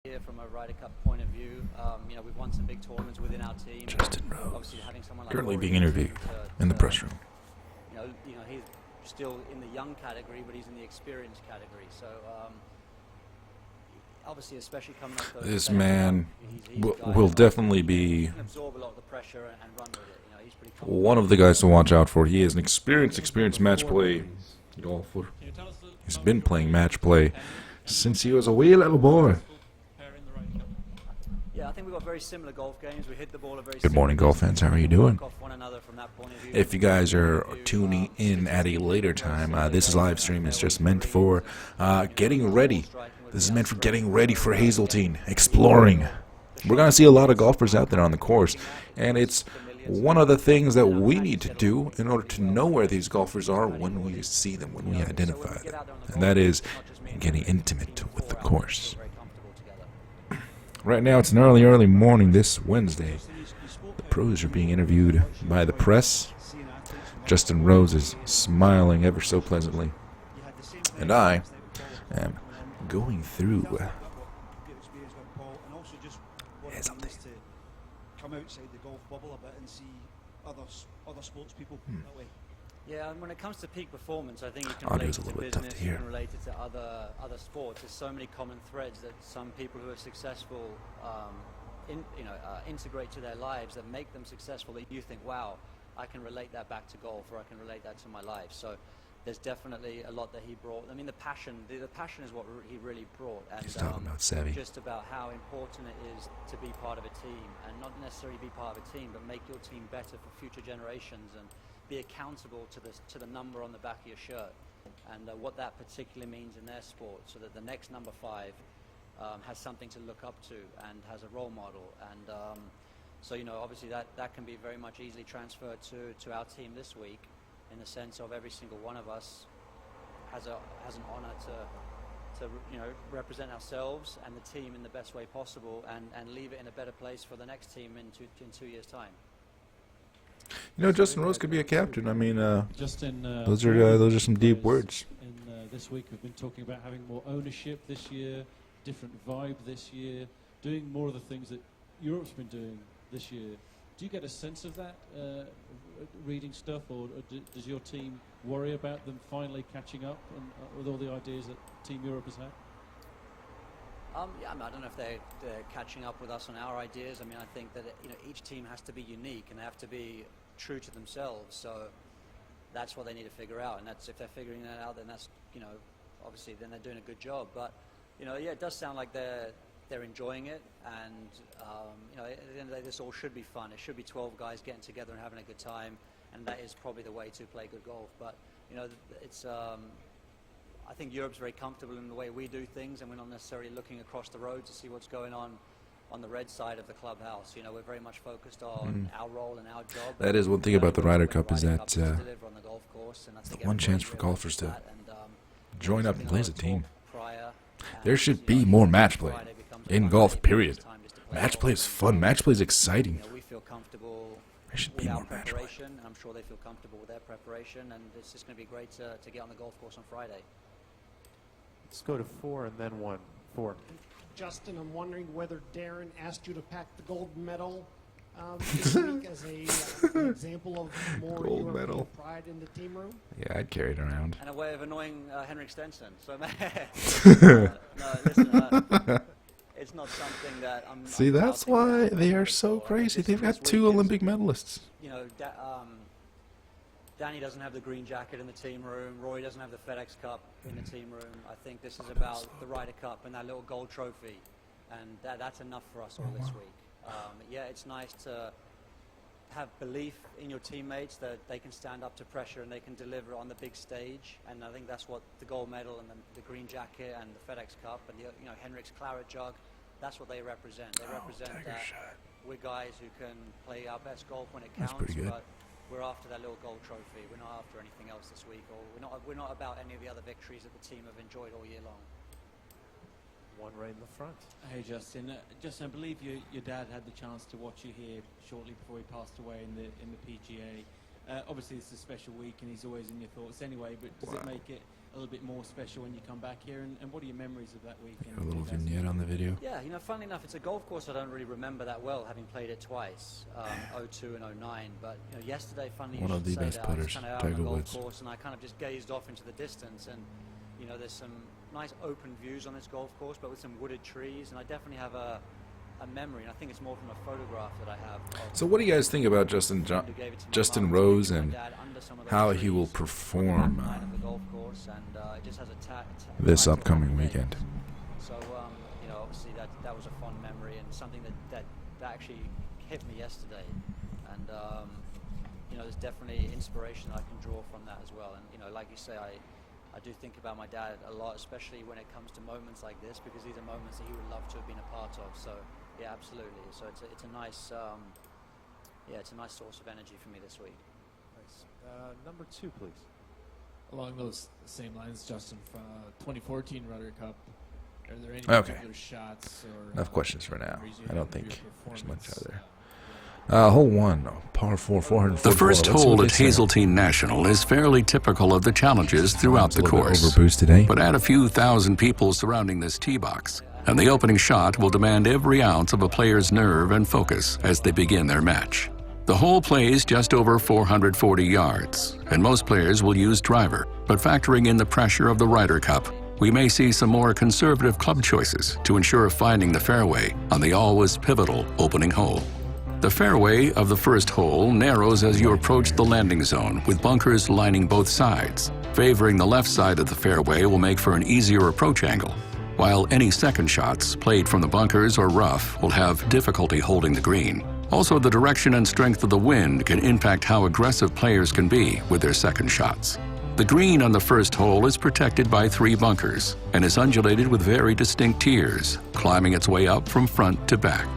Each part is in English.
Here from a Ryder Cup point of view, we've won some big tournaments within our team. Justin Rose, obviously having someone like currently Rory being interviewed in the press room. He's still in the young category, but he's in the experienced category. So obviously, especially coming up those This man will definitely be absorb a lot of the pressure and run with it. He's pretty one of the guys to watch out for. He is an experienced match play golfer. He's been playing match play since he was a wee little boy. Yeah, I think we've got very similar golf games. We hit the ball a very Good morning, golf fans. How are you doing? One another from that point of view. If you guys are tuning in at a later time, this live stream is just meant for getting ready. This is meant for getting ready for Hazeltine, exploring. We're going to see a lot of golfers out there on the course, and it's one of the things that we need to do in order to know where these golfers are when we see them, when we identify them, and that is getting intimate with the course. Right now, it's an early morning this Wednesday. The pros are being interviewed by the press. Justin Rose is smiling ever so pleasantly. And I am going through Hazeltine. Come outside the golf bubble a bit and see other sports people that way. Yeah, and when it comes to peak performance, I think you can Audio relate is a it to little bit tough business, to you hear. can relate it to other sports. There's so many common threads that some people who are successful integrate to their lives that make them successful, that you think, wow, I can relate that back to golf, or I can relate that to my life. So there's definitely a lot that he brought. I mean, the passion is what he really brought. And He's talking about savvy. just about how important it is to be part of a team, and not necessarily be part of a team, but make your team better for future generations, and be accountable to the number on the back of your shirt, and what that particularly means in their sport, so that the next number 5 has something to look up to and has a role model. And so obviously that can be very much easily transferred to our team this week, in the sense of every single one of us has an honor to represent ourselves and the team in the best way possible, and leave it in a better place for the next team in 2 years' time. Justin Rose could be a captain. I mean, Justin, those are some deep words. In this week, we've been talking about having more ownership this year, different vibe this year, doing more of the things that Europe's been doing this year. Do you get a sense of that, reading stuff, or does your team worry about them finally catching up with all the ideas that Team Europe has had? Yeah, I don't know if they're catching up with us on our ideas. I mean, I think that each team has to be unique, and they have to be true to themselves. So that's what they need to figure out, and that's, if they're figuring that out, then that's obviously then they're doing a good job. But yeah, it does sound like they're enjoying it, and at the end of the day, this all should be fun. It should be 12 guys getting together and having a good time, and that is probably the way to play good golf. But it's I think Europe's very comfortable in the way we do things, and we're not necessarily looking across the road to see what's going on the red side of the clubhouse. We're very much focused on our role and our job. That is one thing about the Ryder Cup, is that deliver on the golf course, and I think one chance for everybody golfers to realizes that, and, join up and play as a there's team. talk prior, There and, should be more match play Friday becomes a in Monday, golf, it's period. time just to play Match golf, play is and, fun. Match play is exciting. we feel comfortable There should with be our more match play. preparation, and I'm sure they feel comfortable with their preparation, and it's just going to be great to get on the golf course on Friday. Let's go to 4 and then 1. 4. Justin, I'm wondering whether Darren asked you to pack the gold medal this week as an example of more Gold European medal. pride in the team room. Yeah, I'd carry it around. And a way of annoying Henrik Stenson. So, no, listen, it's not something that I'm. See, I'm that's doubting why that. they are so So, crazy. this- They've this got 2 week is- Olympic medalists. Danny doesn't have the green jacket in the team room. Rory doesn't have the FedEx Cup in the team room. I think this is about the Ryder Cup and that little gold trophy, and that's enough for us all this week. Yeah, it's nice to have belief in your teammates that they can stand up to pressure and they can deliver on the big stage, and I think that's what the gold medal and the green jacket and the FedEx Cup and the Henrik's claret jug, that's what they represent. They represent tiger that shot. we're guys who can play our best golf when it That's counts, pretty good. but we're after that little gold trophy. We're not after anything else this week, or we're not about any of the other victories that the team have enjoyed all year long. 1 right in the front. Hey, Justin. Justin, I believe your dad had the chance to watch you here shortly before he passed away in the PGA. Obviously, it's a special week, and he's always in your thoughts anyway. But does it make it a little bit more special when you come back here? And what are your memories of that weekend? A little vignette on the video. Yeah, you know, funnily enough, it's a golf course I don't really remember that well, having played it twice, 02 and 09. But you know, yesterday, funnily One you of should the say best that, I was putters, kind of out on Tiger the golf Woods. course, and I kind of just gazed off into the distance, and you know, there's some nice open views on this golf course, but with some wooded trees, and I definitely have a memory, and I think it's more from a photograph that I have. So what do you guys think about Justin Rose and how he will perform this upcoming weekend? So you know, obviously that was a fond memory and something that actually hit me yesterday, and you know, there's definitely inspiration that I can draw from that as well. And you know, like you say, I do think about my dad a lot, especially when it comes to moments like this, because these are moments that he would love to have been a part of. So yeah, absolutely. So it's a nice it's a nice source of energy for me this week. Nice. Number 2, please. Along those same lines, Justin, 2014 Ryder Cup, are there any Okay. particular shots or Enough questions for now. memories you I have don't of think your there's much performance, out there. Hole 1, par 4, 444. The first Let's see what hole they at say. Hazeltine National is fairly typical of the challenges throughout It's a the little bit course. overboosted today. But add a few thousand people surrounding this tee box, and the opening shot will demand every ounce of a player's nerve and focus as they begin their match. The hole plays just over 440 yards, and most players will use driver, but factoring in the pressure of the Ryder Cup, we may see some more conservative club choices to ensure finding the fairway on the always pivotal opening hole. The fairway of the first hole narrows as you approach the landing zone, with bunkers lining both sides. Favoring the left side of the fairway will make for an easier approach angle, while any second shots played from the bunkers or rough will have difficulty holding the green. Also, the direction and strength of the wind can impact how aggressive players can be with their second shots. The green on the first hole is protected by 3 bunkers and is undulated with very distinct tiers, climbing its way up from front to back.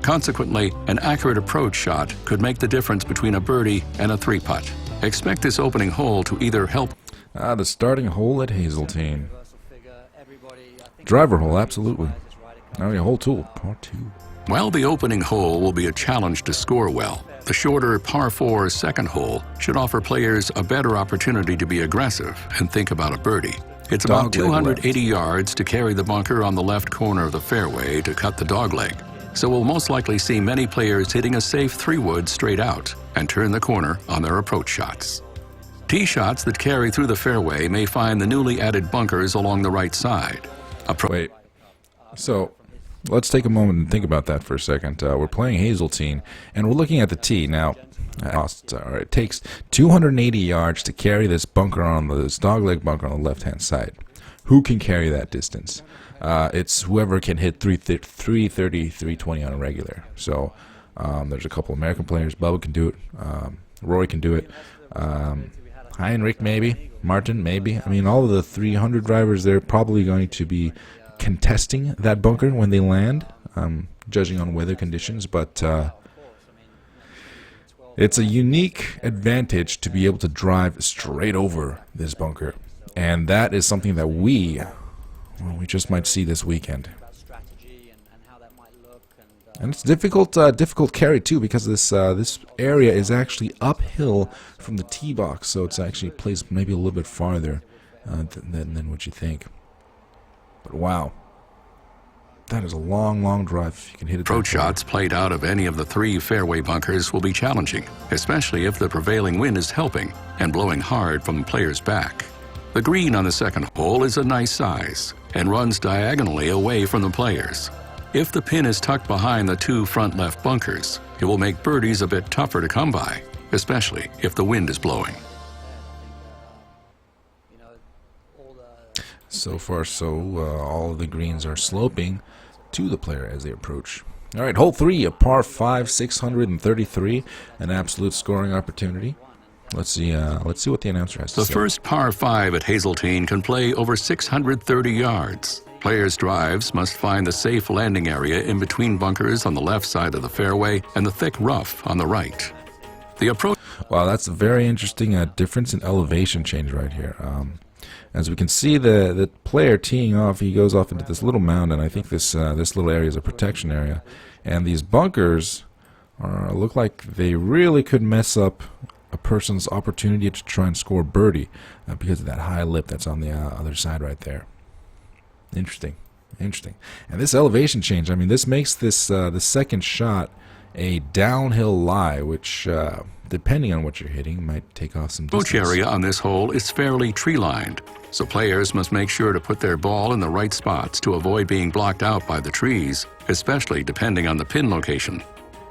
Consequently, an accurate approach shot could make the difference between a birdie and a 3-putt. Expect this opening hole to either help The starting hole at Hazeltine. Driver hole, absolutely. Oh yeah, hole 2, par 2. While the opening hole will be a challenge to score well, the shorter par 4 second hole should offer players a better opportunity to be aggressive and think about a birdie. It's about Dogleg 280 yards to carry the bunker on the left corner of the fairway to cut the dogleg. So we'll most likely see many players hitting a safe 3-wood straight out and turn the corner on their approach shots. Tee shots that carry through the fairway may find the newly added bunkers along the right side. Wait. So, let's take a moment and think about that for a second. We're playing Hazeltine, and we're looking at the tee. Now, it takes 280 yards to carry this bunker on this dogleg bunker on the left-hand side. Who can carry that distance? It's whoever can hit 330, 320 on a regular. So, there's a couple American players. Bubba can do it. Rory can do it. Heinrich, maybe. Martin, maybe. I mean, all of the 300 drivers, they're probably going to be contesting that bunker when they land, judging on weather conditions. But it's a unique advantage to be able to drive straight over this bunker. And that is something that we just might see this weekend. And it's difficult carry too, because this area is actually uphill from the tee box, so it's actually placed maybe a little bit farther than what you think. But wow, that is a long drive. If you can hit it. Approach shots played out of any of the 3 fairway bunkers will be challenging, especially if the prevailing wind is helping and blowing hard from the player's back. The green on the second hole is a nice size and runs diagonally away from the players. If the pin is tucked behind the 2 front left bunkers, it will make birdies a bit tougher to come by, especially if the wind is blowing. So far, all of the greens are sloping to the player as they approach. All right, hole 3, a par 5, 633, an absolute scoring opportunity. Let's see what the announcer has to The say. first par 5 at Hazeltine can play over 630 yards. Players' drives must find the safe landing area in between bunkers on the left side of the fairway and the thick rough on the right. The approach. Wow, that's a very interesting difference in elevation change right here. As we can see, the player teeing off, he goes off into this little mound, and I think this little area is a protection area. And these bunkers look like they really could mess up a person's opportunity to try and score birdie because of that high lip that's on the other side right there. Interesting. Interesting. And this elevation change, I mean, this makes this the second shot a downhill lie, which, depending on what you're hitting, might take off some distance. Approach area on this hole is fairly tree-lined, so players must make sure to put their ball in the right spots to avoid being blocked out by the trees, especially depending on the pin location.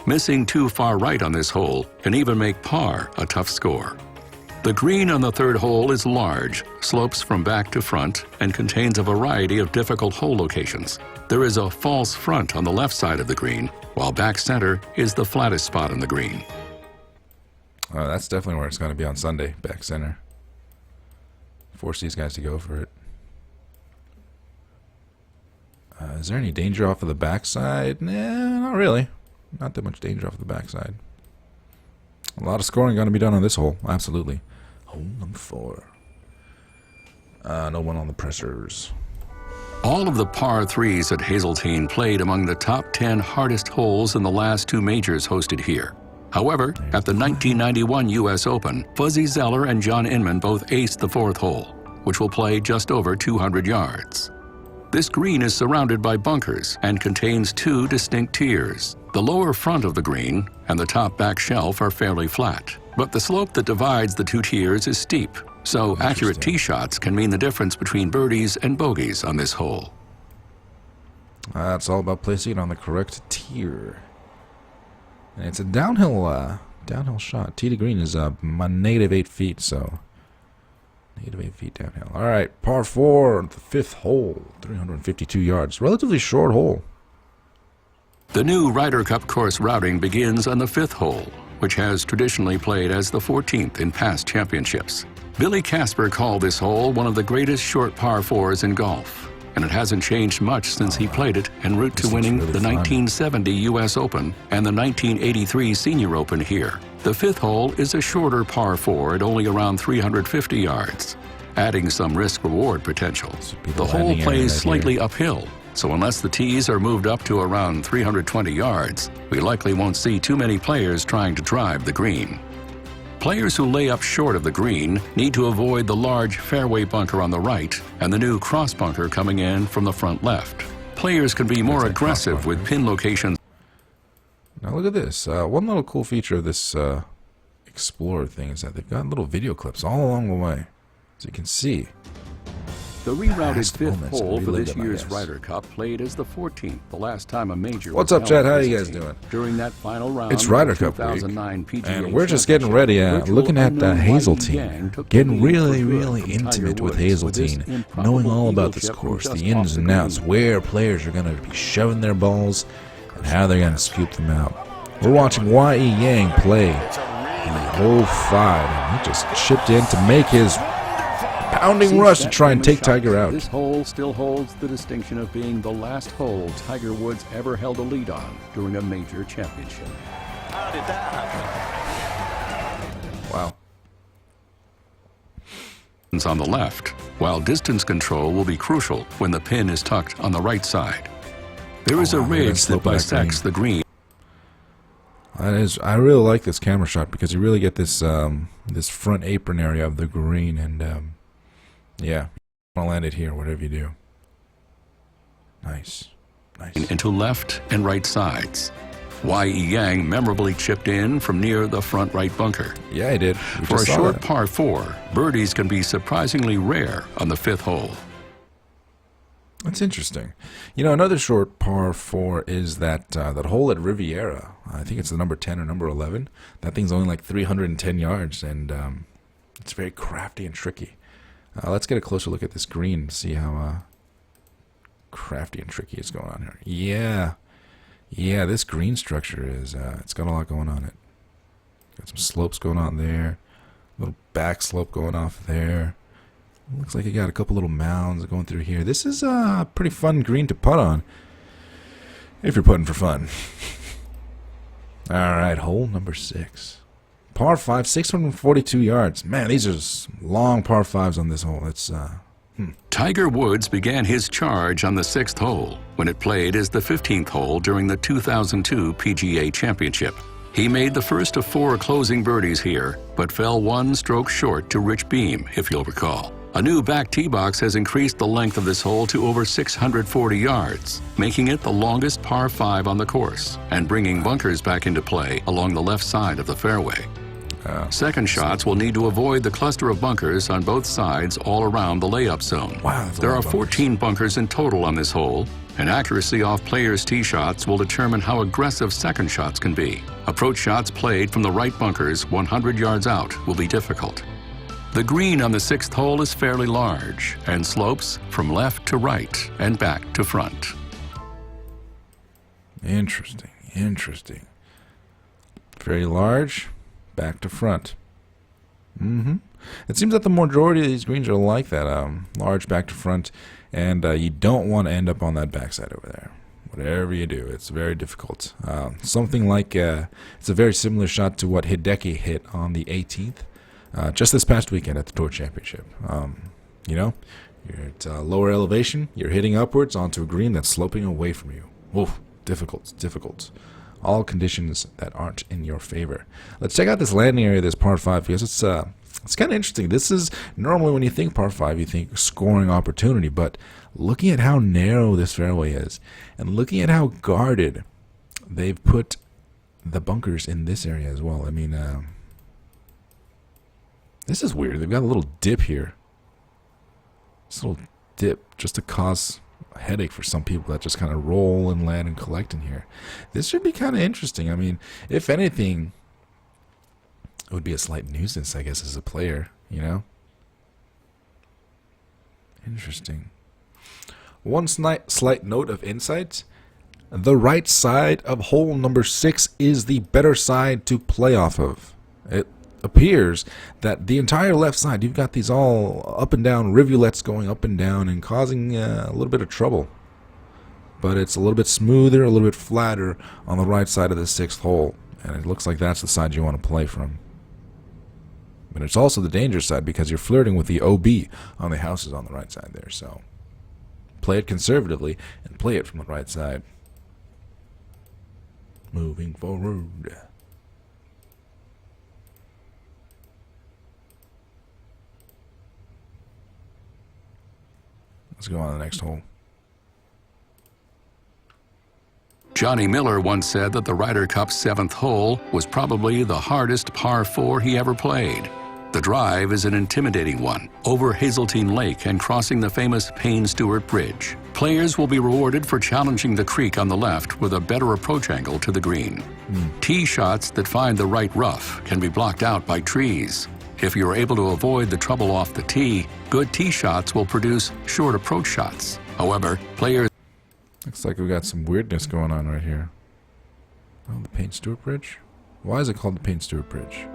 Missing too far right on this hole can even make par a tough score. The green on the third hole is large, slopes from back to front, and contains a variety of difficult hole locations. There is a false front on the left side of the green, while back center is the flattest spot on the green. Oh, that's definitely where it's going to be on Sunday, back center. Force these guys to go for it. Is there any danger off of the backside? Nah, not really. Not that much danger off the backside. A lot of scoring going to be done on this hole, absolutely. Hole number 4. No one on the pressers. All of the par 3s at Hazeltine played among the top 10 hardest holes in the last 2 majors hosted here. However, at the 1991 U.S. Open, Fuzzy Zeller and John Inman both aced the 4th hole, which will play just over 200 yards. This green is surrounded by bunkers and contains 2 distinct tiers. The lower front of the green and the top back shelf are fairly flat, but the slope that divides the 2 tiers is steep, so accurate tee shots can mean the difference between birdies and bogeys on this hole. It's all about placing it on the correct tier. And it's a downhill shot. Tee to green is -8 feet, so -8 feet downhill. All right, par 4, the 5th hole, 352 yards. Relatively short hole. The new Ryder Cup course routing begins on the 5th hole, which has traditionally played as the 14th in past championships. Billy Casper called this hole one of the greatest short par 4s in golf, and it hasn't changed much since he played it en route to winning the 1970 U.S. Open and the 1983 Senior Open here. The 5th hole is a shorter par 4 at only around 350 yards, adding some risk-reward potential. The hole plays slightly uphill, so unless the tees are moved up to around 320 yards, we likely won't see too many players trying to drive the green. Players who lay up short of the green need to avoid the large fairway bunker on the right and the new cross bunker coming in from the front left. Players can be more aggressive with pin locations. Now look at this. One little cool feature of this Explorer thing is that they've got little video clips all along the way, so you can see. The rerouted 5th hole for this year's Ryder Cup played as the 14th, the last time a major. What's up, Chad? How are you guys doing? During that final round, it's Ryder Cup week, and we're just getting ready. Looking at Hazeltine, getting really intimate with Hazeltine, knowing all about this course, the ins and outs, where players are going to be shoving their balls, and how they're going to scoop them out. We're watching Y.E. Yang play the hole 5, and he just chipped in to make his pounding rush to try and take Tiger out. This hole still holds the distinction of being the last hole Tiger Woods ever held a lead on during a major championship. How did that happen? Wow. On the left, while distance control will be crucial when the pin is tucked on the right side. There is a ridge that bisects the green. I really like this camera shot because you really get this this front apron area of the green, and yeah, I'll land it here, whatever you do. Nice. Into left and right sides. Y.E. Yang memorably chipped in from near the front right bunker. Yeah, he did. For a short par 4, birdies can be surprisingly rare on the 5th hole. That's interesting. You know, another short par 4 is that that hole at Riviera. I think it's the number 10 or number 11. That thing's only like 310 yards, and it's very crafty and tricky. Let's get a closer look at this green and see how crafty and tricky it's going on here. Yeah, this green structure is, it's got a lot going on it. Got some slopes going on there. Little back slope going off there. Looks like you got a couple little mounds going through here. This is a pretty fun green to putt on, if you're putting for fun. Alright, hole number 6. Par 5, 642 yards. Man, these are long par 5s on this hole. It's, Tiger Woods began his charge on the 6th hole when it played as the 15th hole during the 2002 PGA Championship. He made the first of 4 closing birdies here, but fell 1 stroke short to Rich Beam, if you'll recall. A new back tee box has increased the length of this hole to over 640 yards, making it the longest par 5 on the course, and bringing bunkers back into play along the left side of the fairway. Second shots will need to avoid the cluster of bunkers on both sides all around the layup zone. Wow, There are 14 bunkers in total on this hole, and accuracy off players' tee shots will determine how aggressive second shots can be. Approach shots played from the right bunkers 100 yards out will be difficult. The green on the 6th hole is fairly large and slopes from left to right and back to front. Interesting, interesting. Very large, back to front. It seems that the majority of these greens are like that, large back to front, and you don't want to end up on that backside over there. Whatever you do, it's very difficult. Something like, it's a very similar shot to what Hideki hit on the 18th, just this past weekend at the Tour Championship. You know, you're at lower elevation, you're hitting upwards onto a green that's sloping away from you. Oof, difficult, difficult. All conditions that aren't in your favor. Let's check out this landing area, this par 5, because it's kind of interesting. This is normally when you think par 5, you think scoring opportunity, but looking at how narrow this fairway is, and looking at how guarded they've put the bunkers in this area as well. I mean, this is weird. They've got a little dip here. This little dip just to cause a headache for some people that just kind of roll and land and collect in here. This should be kind of interesting. I mean, if anything, it would be a slight nuisance, I guess, as a player, you know? Interesting. One slight note of insight. The right side of hole number 6 is the better side to play off of. It appears that the entire left side, you've got these all up and down rivulets going up and down and causing a little bit of trouble. But it's a little bit smoother, a little bit flatter on the right side of the 6th hole. And it looks like that's the side you want to play from. But it's also the dangerous side because you're flirting with the OB on the houses on the right side there. So play it conservatively and play it from the right side. Moving forward. Let's go on to the next hole. Johnny Miller once said that the Ryder Cup's 7th hole was probably the hardest par 4 he ever played. The drive is an intimidating one, over Hazeltine Lake and crossing the famous Payne-Stewart Bridge. Players will be rewarded for challenging the creek on the left with a better approach angle to the green. Tee shots that find the right rough can be blocked out by trees. If you're able to avoid the trouble off the tee, good tee shots will produce short approach shots. However, players... Looks like we got some weirdness going on right here. Oh, the Payne-Stewart Bridge? Why is it called the Payne-Stewart Bridge?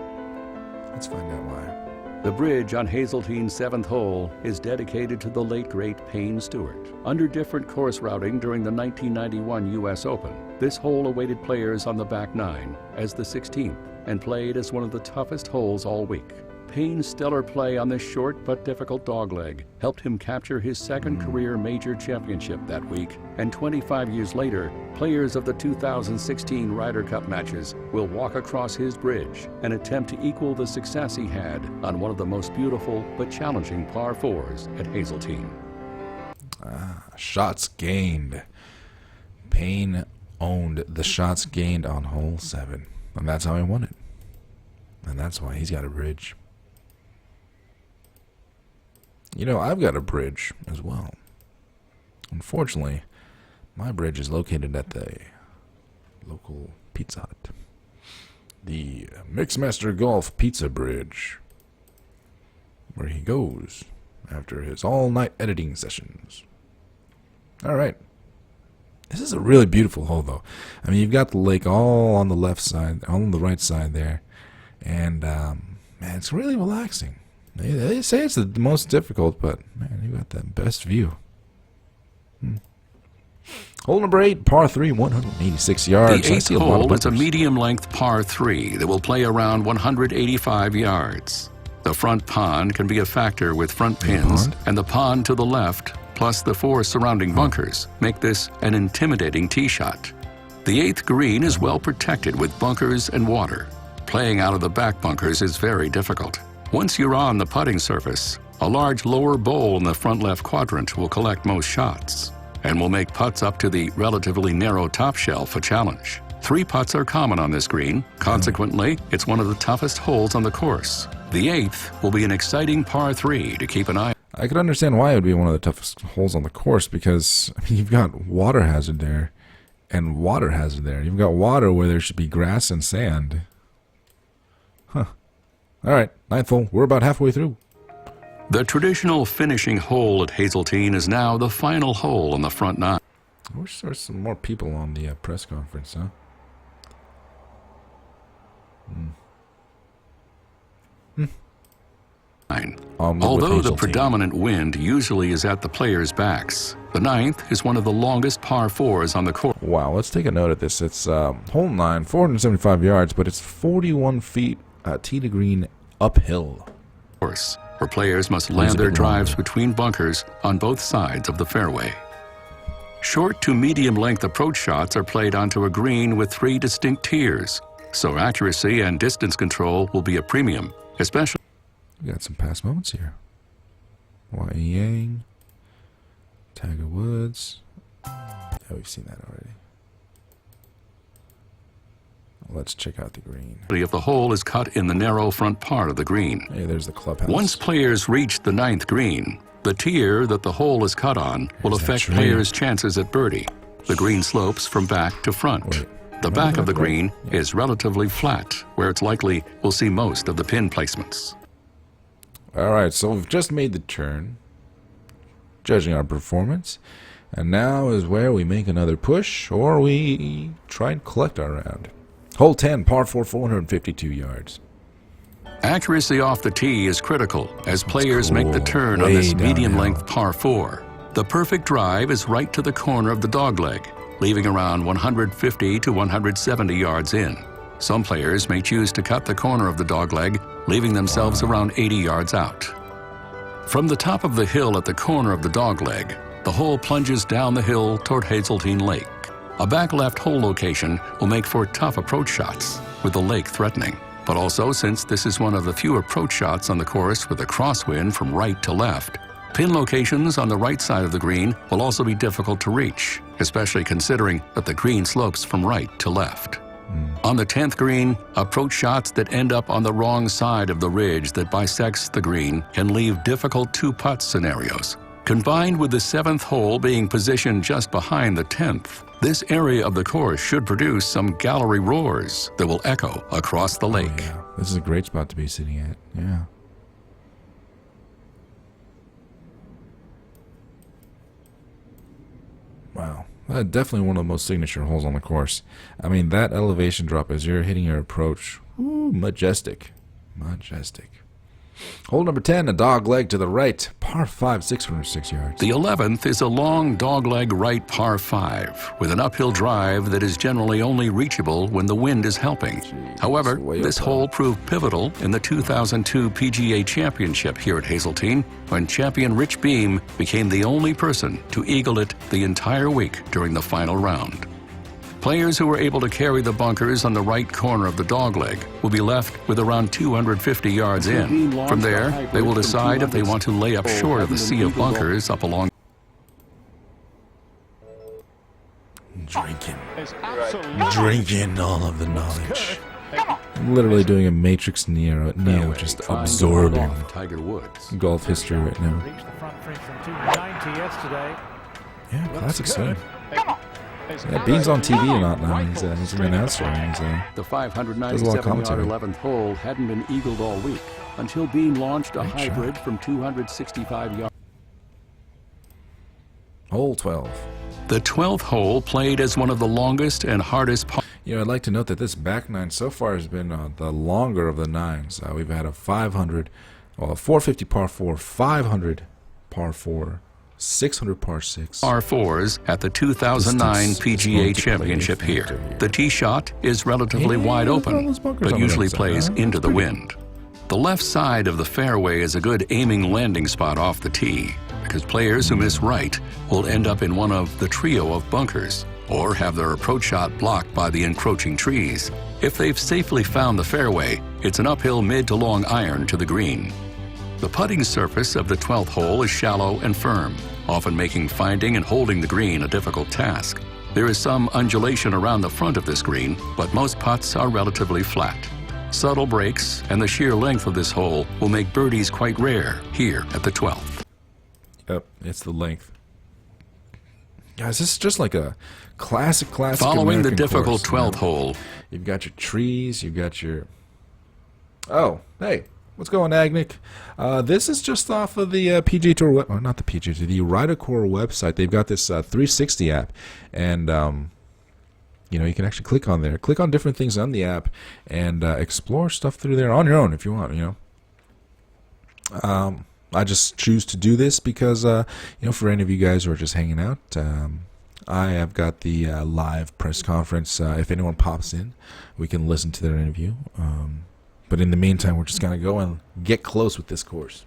Let's find out why. The bridge on Hazeltine's 7th hole is dedicated to the late great Payne Stewart. Under different course routing during the 1991 U.S. Open, this hole awaited players on the back 9 as the 16th and played as one of the toughest holes all week. Payne's stellar play on this short but difficult dogleg helped him capture his 2nd career major championship that week, and 25 years later, players of the 2016 Ryder Cup matches will walk across his bridge and attempt to equal the success he had on one of the most beautiful but challenging par 4s at Hazeltine. Shots gained. Payne owned the shots gained on hole 7, and that's how he won it. And that's why he's got a bridge. You know, I've got a bridge as well. Unfortunately, my bridge is located at the local Pizza Hut. The Mixmaster Golf Pizza Bridge, where he goes after his all-night editing sessions. All right. This is a really beautiful hole, though. I mean, you've got the lake all on the left side, all on the right side there. And, man, it's really relaxing. They say it's the most difficult, but, man, you got the best view. Hole number 8, par 3, 186 yards. The 8th hole is a medium-length par 3 that will play around 185 yards. The front pond can be a factor with front pins, and the pond to the left, plus the 4 surrounding bunkers, make this an intimidating tee shot. The 8th green is well protected with bunkers and water. Playing out of the back bunkers is very difficult. Once you're on the putting surface, a large lower bowl in the front left quadrant will collect most shots and will make putts up to the relatively narrow top shelf a challenge. 3 putts are common on this green. Consequently, it's one of the toughest holes on the course. The 8th will be an exciting par 3 to keep an eye on. I could understand why it would be one of the toughest holes on the course because, I mean, you've got water hazard there and water hazard there. You've got water where there should be grass and sand. Huh. All right, 9th hole. We're about halfway through. The traditional finishing hole at Hazeltine is now the final hole on the front 9. I wish there were some more people on the press conference, huh? Although the predominant wind usually is at the players' backs, the 9th is one of the longest par 4s on the course. Wow, let's take a note of this. It's hole 9, 475 yards, but it's 41 feet tee to green uphill. Course, where players must land their drives between bunkers on both sides of the fairway. Short to medium length approach shots are played onto a green with 3 distinct tiers, so accuracy and distance control will be a premium, especially. We got some past moments here. Y. Yang, Tiger Woods. Yeah, we've seen that already. Let's check out the green. If the hole is cut in the narrow front part of the green. Hey, there's the clubhouse. Once players reach the 9th green, the tier that the hole is cut on will affect players' chances at birdie. The green slopes from back to front. Wait, the back of the green is relatively flat, where it's likely we'll see most of the pin placements. All right, so we've just made the turn, judging our performance, and now is where we make another push, or we try and collect our round. Hole 10, par 4, 452 yards. Accuracy off the tee is critical as players make the turn on this medium-length par 4. The perfect drive is right to the corner of the dogleg, leaving around 150 to 170 yards in. Some players may choose to cut the corner of the dogleg, leaving themselves around 80 yards out. From the top of the hill at the corner of the dogleg, the hole plunges down the hill toward Hazeltine Lake. A back left hole location will make for tough approach shots, with the lake threatening. But also, since this is one of the few approach shots on the course with a crosswind from right to left, pin locations on the right side of the green will also be difficult to reach, especially considering that the green slopes from right to left. On the 10th green, approach shots that end up on the wrong side of the ridge that bisects the green can leave difficult 2-putt scenarios. Combined with the 7th hole being positioned just behind the 10th, this area of the course should produce some gallery roars that will echo across the lake. Oh, yeah. This is a great spot to be sitting at, yeah. Wow. Definitely one of the most signature holes on the course. I mean, that elevation drop as you're hitting your approach, ooh, majestic. Majestic. Hole number 10, a dog leg to the right, par 5, 606 yards. The 11th is a long dogleg right par 5 with an uphill drive that is generally only reachable when the wind is helping. However, this hole proved pivotal in the 2002 PGA Championship here at Hazeltine when champion Rich Beam became the only person to eagle it the entire week during the final round. Players who were able to carry the bunkers on the right corner of the dogleg will be left with around 250 yards in. From there, they will decide if they want to lay up short of the sea of bunkers up along. Drinking all of the knowledge. Literally doing a Matrix Neo, just absorbing Tiger Woods. golf history right now. Reached the front stretch from 290 yesterday. Yeah, classic swing. Yeah, Bean's on TV or not now. He's an announcer. The 597-yard 11th hole hadn't been eagled all week until Bean launched a hybrid from 265 yards. Hole 12. The 12th hole played as one of the longest and hardest. I'd like to note that this back nine so far has been the longer of the nines. We've had a 450 par 4, 500 par 4. 600 par 6. Par 4s at the 2009 PGA Championship here. The tee shot is relatively wide open, but usually plays into the wind. The left side of the fairway is a good aiming landing spot off the tee, because players who miss right will end up in one of the trio of bunkers, or have their approach shot blocked by the encroaching trees. If they've safely found the fairway, it's an uphill mid to long iron to the green. The putting surface of the 12th hole is shallow and firm, often making finding and holding the green a difficult task. There is some undulation around the front of this green, but most putts are relatively flat. Subtle breaks and the sheer length of this hole will make birdies quite rare here at the 12th. Yep, it's the length. Guys, this is just like a classic Following American the difficult course, 12th hole, you've got your trees, you've got your... Oh, hey, what's going, Agnic? This is just off of the PGA Tour, well, not the PGA Tour, the Ryder Cup website. They've got this 360 app, and you know, you can actually click on there, click on different things on the app, and explore stuff through there on your own if you want. You know, I just choose to do this because you know, for any of you guys who are just hanging out, I have got the live press conference. If anyone pops in, we can listen to their interview. But in the meantime, we're just going to go and get close with this course.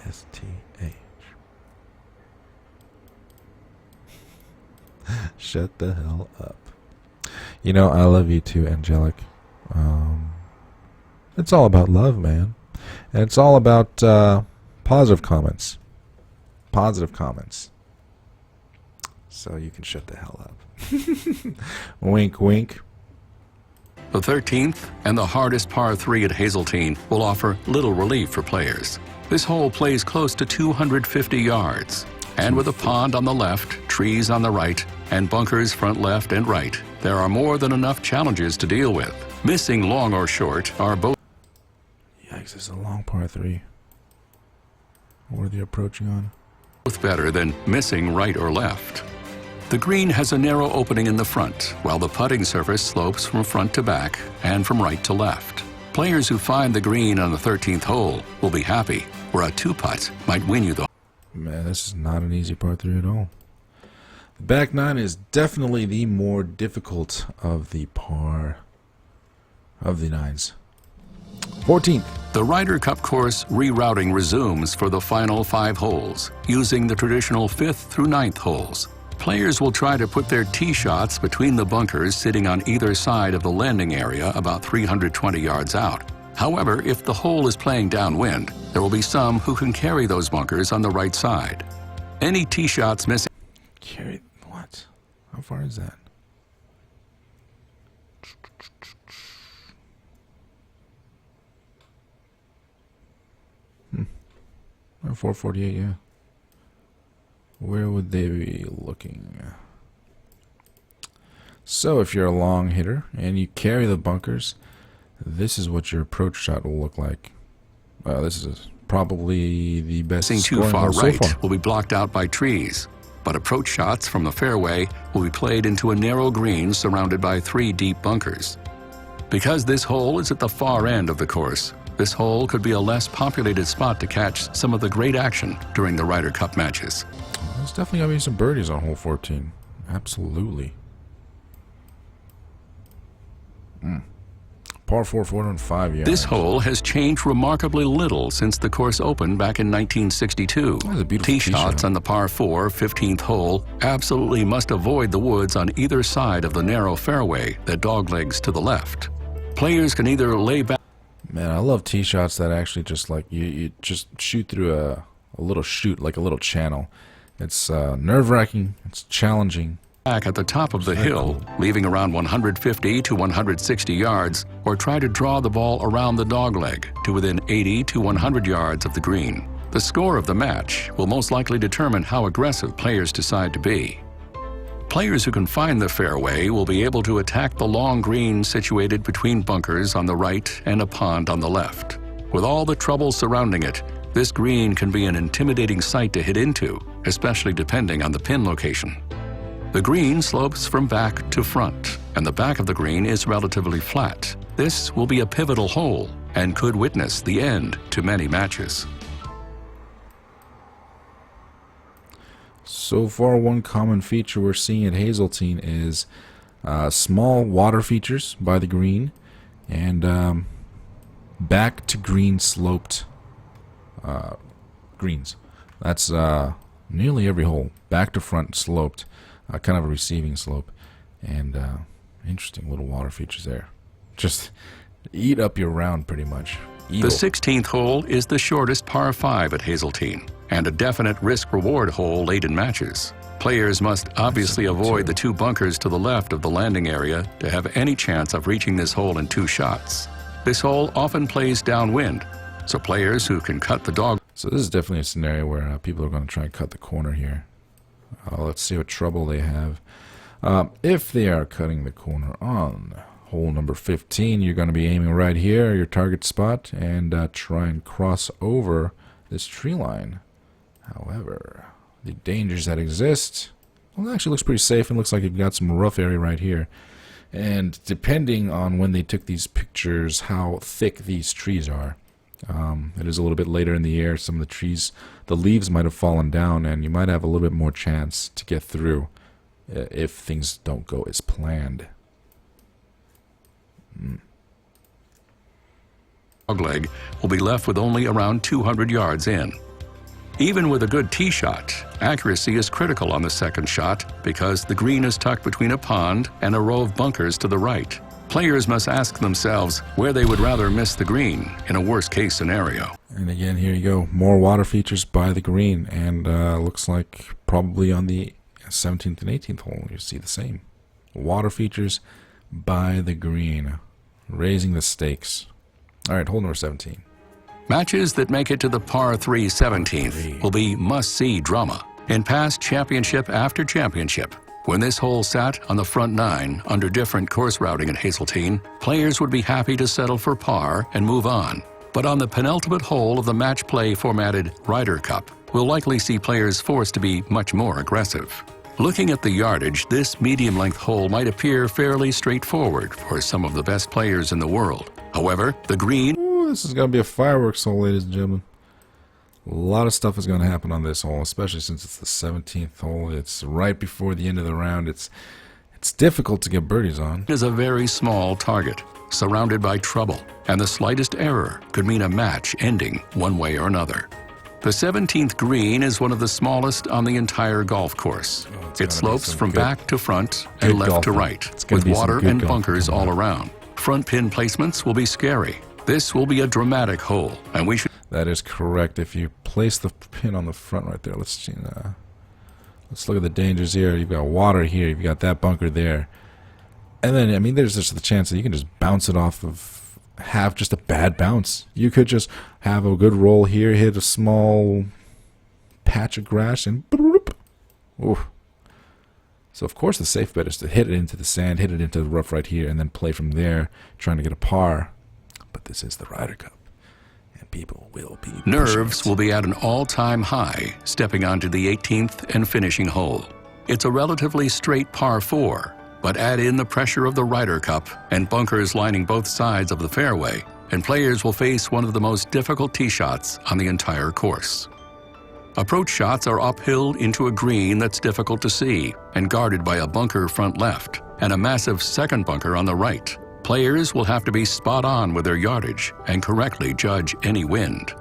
STH. Shut the hell up. You know, I love you too, Angelic. It's all about love, man. And it's all about positive comments. Positive comments. So you can shut the hell up. Wink, wink. the 13th and the hardest par 3 at Hazeltine will offer little relief for players. This hole plays close to 250 yards, and with a pond on the left, trees on the right, and bunkers front left and right, there are more than enough challenges to deal with. Missing long or short are both. Yikes, this is a long par 3. What are they approaching on? Both better than missing right or left. The green has a narrow opening in the front, while the putting surface slopes from front to back and from right to left. Players who find the green on the 13th hole will be happy, where a 2-putt might win you the. Man, this is not an easy par 3 at all. The back 9 is definitely the more difficult of the par of the 9s. 14th. The Ryder Cup course rerouting resumes for the final 5 holes, using the traditional 5th through 9th holes. Players will try to put their tee shots between the bunkers sitting on either side of the landing area about 320 yards out. However, if the hole is playing downwind, there will be some who can carry those bunkers on the right side. Any tee shots missing. Carry what? How far is that? Hmm. 448, yeah. Where would they be looking? So if you're a long hitter and you carry the bunkers, this is what your approach shot will look like. This is probably the best too scoring far hole so right far. will be blocked out by trees, but approach shots from the fairway will be played into a narrow green surrounded by 3 deep bunkers. Because this hole is at the far end of the course, this hole could be a less populated spot to catch some of the great action during the Ryder Cup matches. There's definitely going to be some birdies on hole 14. Absolutely. Par 4, 405 yards. This hole has changed remarkably little since the course opened back in 1962. That's a beautiful Tee tee shots shot. on the par 4, 15th hole absolutely must avoid the woods on either side of the narrow fairway that doglegs to the left. Players can either lay back. Man, I love tee shots that actually just like you just shoot through a little chute, like a little channel. It's nerve-wracking, it's challenging. Back at the top of the hill, leaving around 150 to 160 yards, or try to draw the ball around the dogleg to within 80 to 100 yards of the green. The score of the match will most likely determine how aggressive players decide to be. Players who can find the fairway will be able to attack the long green situated between bunkers on the right and a pond on the left. With all the trouble surrounding it, this green can be an intimidating sight to hit into, especially depending on the pin location. The green slopes from back to front, and the back of the green is relatively flat. This will be a pivotal hole and could witness the end to many matches. So far, one common feature we're seeing at Hazeltine is small water features by the green and back to green sloped greens. That's nearly every hole. Back to front sloped. Kind of a receiving slope. And interesting little water features there. Just eat up your round pretty much. The 16th hole is the shortest par 5 at Hazeltine and a definite risk-reward hole late in matches. Players must obviously avoid the 2 bunkers to the left of the landing area to have any chance of reaching this hole in 2 shots. This hole often plays downwind, so players who can cut the dog... So this is definitely a scenario where people are going to try and cut the corner here. Let's see what trouble they have. If they are cutting the corner on hole number 15, you're going to be aiming right here, your target spot, and try and cross over this tree line. However, the dangers that exist, well, it actually looks pretty safe and looks like you've got some rough area right here. And depending on when they took these pictures, how thick these trees are. It is a little bit later in the year. Some of the trees, the leaves might have fallen down, and you might have a little bit more chance to get through if things don't go as planned. Dogleg will be left with only around 200 yards in. Even with a good tee shot, accuracy is critical on the second shot because the green is tucked between a pond and a row of bunkers to the right. Players must ask themselves where they would rather miss the green in a worst-case scenario. And again, here you go. More water features by the green, and looks like probably on the 17th and 18th hole you see the same. Water features by the green, raising the stakes. All right, hole number 17. Matches that make it to the par 3 17th will be must-see drama. In past championship after championship, when this hole sat on the front 9 under different course routing at Hazeltine, players would be happy to settle for par and move on. But on the penultimate hole of the match play formatted Ryder Cup, we'll likely see players forced to be much more aggressive. Looking at the yardage, this medium-length hole might appear fairly straightforward for some of the best players in the world. However, the green... Ooh, this is going to be a fireworks hole, ladies and gentlemen. A lot of stuff is going to happen on this hole, especially since it's the 17th hole. It's right before the end of the round. It's difficult to get birdies on. ...is a very small target, surrounded by trouble, and the slightest error could mean a match ending one way or another. The 17th green is one of the smallest on the entire golf course. It slopes from back to front and left to right, with water and bunkers all around. Front pin placements will be scary. This will be a dramatic hole, and we should... That is correct. If you place the pin on the front right there, let's see. Let's look at the dangers here. You've got water here. You've got that bunker there. And then, I mean, there's just the chance that you can just bounce it off of, have just a bad bounce. You could just have a good roll here, hit a small patch of grass, and... Oof. So, of course, the safe bet is to hit it into the sand, hit it into the rough right here, and then play from there, trying to get a par. But this is the Ryder Cup, and people will be... Nerves will be at an all-time high, stepping onto the 18th and finishing hole. It's a relatively straight par 4, but add in the pressure of the Ryder Cup and bunkers lining both sides of the fairway, and players will face one of the most difficult tee shots on the entire course. Approach shots are uphill into a green that's difficult to see and guarded by a bunker front left and a massive second bunker on the right. Players will have to be spot on with their yardage and correctly judge any wind.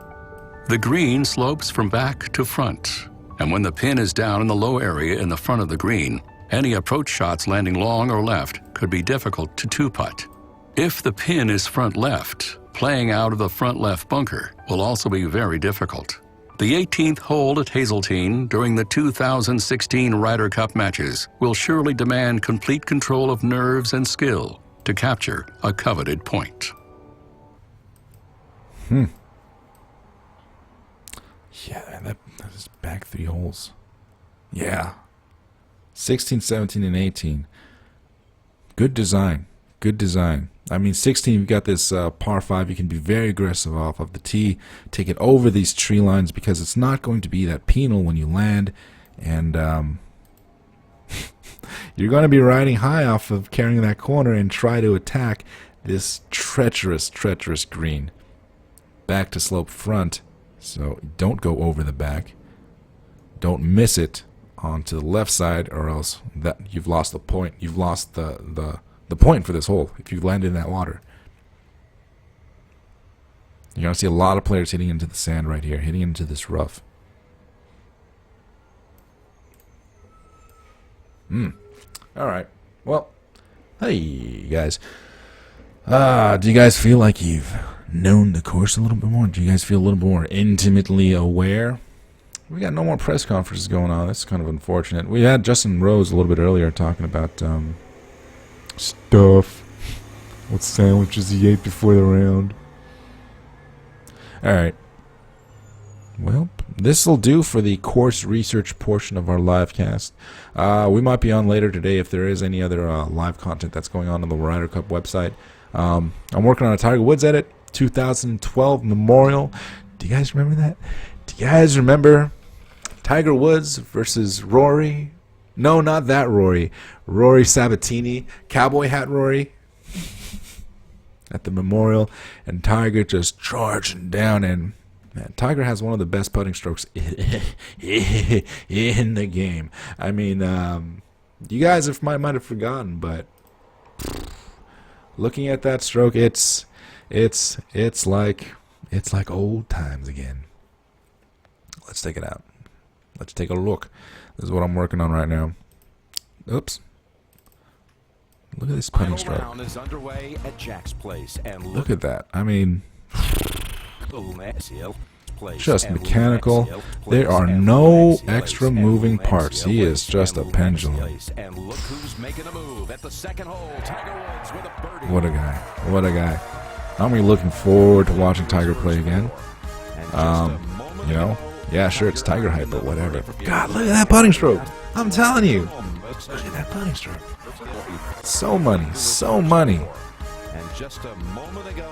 The green slopes from back to front, and when the pin is down in the low area in the front of the green, any approach shots landing long or left could be difficult to two-putt. If the pin is front left, playing out of the front left bunker will also be very difficult. The 18th hole at Hazeltine during the 2016 Ryder Cup matches will surely demand complete control of nerves and skill to capture a coveted point. Yeah, that is back 3 holes. Yeah. 16, 17, and 18. Good design. Good design. I mean, 16, you've got this par 5. You can be very aggressive off of the tee. Take it over these tree lines because it's not going to be that penal when you land. And you're going to be riding high off of carrying that corner and try to attack this treacherous, treacherous green. Back to slope front. So don't go over the back. Don't miss it onto the left side, or else that you've lost the point. You've lost the point for this hole if you landed in that water. You're going to see a lot of players hitting into the sand right here, hitting into this rough. All right. Well, hey, guys. Do you guys feel like you've known the course a little bit more? Do you guys feel a little more intimately aware? We got no more press conferences going on. That's kind of unfortunate. We had Justin Rose a little bit earlier talking about stuff. What sandwiches he ate before the round. All right. Well, this will do for the course research portion of our live cast. We might be on later today if there is any other live content that's going on the Ryder Cup website. I'm working on a Tiger Woods edit, 2012 Memorial. Do you guys remember that? Do you guys remember Tiger Woods versus Rory? No, not that Rory. Rory Sabatini, cowboy hat Rory. At the Memorial, and Tiger just charging down, and man, Tiger has one of the best putting strokes in the game. I mean, you guys might have forgotten, but looking at that stroke, it's like old times again. Let's take it out. Let's take a look. This is what I'm working on right now. Oops. Look at this putting stroke. Is underway at Jack's place, and look at that. I mean, just mechanical. There are no extra moving parts. He is just a pendulum. What a guy. What a guy. I'm really looking forward to watching Tiger play again. You know, yeah, sure, it's Tiger hype, but whatever. God, look at that putting stroke. I'm telling you. Look at that putting stroke. So money, so money. And just a moment ago,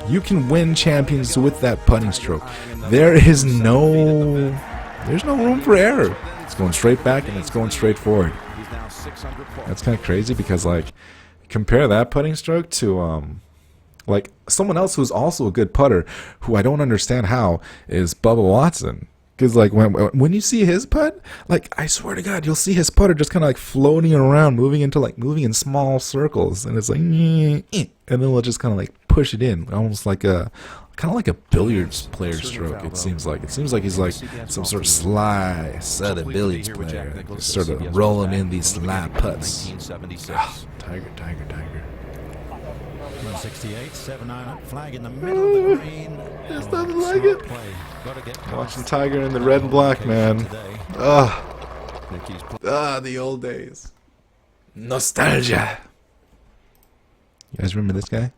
you can win champions with that putting stroke. There's no room for error. It's going straight back and it's going straight forward. That's kind of crazy because, like, compare that putting stroke to like someone else who's also a good putter, who I don't understand how, is Bubba Watson. Because, like, when you see his putt, like, I swear to God, you'll see his putter just kind of, like, floating around, moving in small circles. And it's like, and then he'll just kind of, like, push it in. Almost like kind of like a billiards player stroke, it seems like. It seems like he's, like, some sort of sly southern billiards player. Just sort of rolling in these sly putts. Tiger. 168, 7-9, flag in the middle of the green. There's nothing like it. Watching Tiger in the red and black, man. The old days. Nostalgia. You guys remember this guy?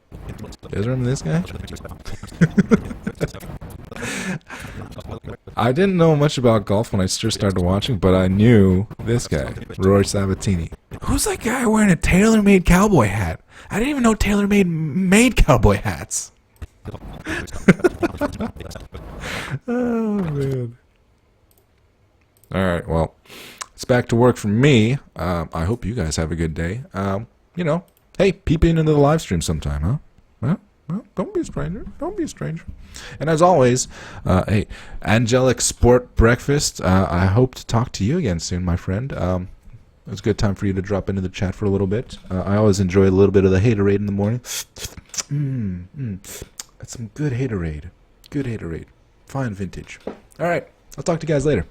I didn't know much about golf when I first started watching, but I knew this guy, Rory Sabatini. Who's that guy wearing a tailor-made cowboy hat? I didn't even know TaylorMade made cowboy hats. Oh, man. Alright, well, it's back to work for me. I hope you guys have a good day. You know, hey, peep in into the live stream sometime, huh? Well, don't be a stranger. Don't be a stranger. And as always, hey, Angelic Sport Breakfast, I hope to talk to you again soon, my friend. It's a good time for you to drop into the chat for a little bit. I always enjoy a little bit of the haterade in the morning. That's some good haterade. Good haterade. Fine vintage. All right. I'll talk to you guys later.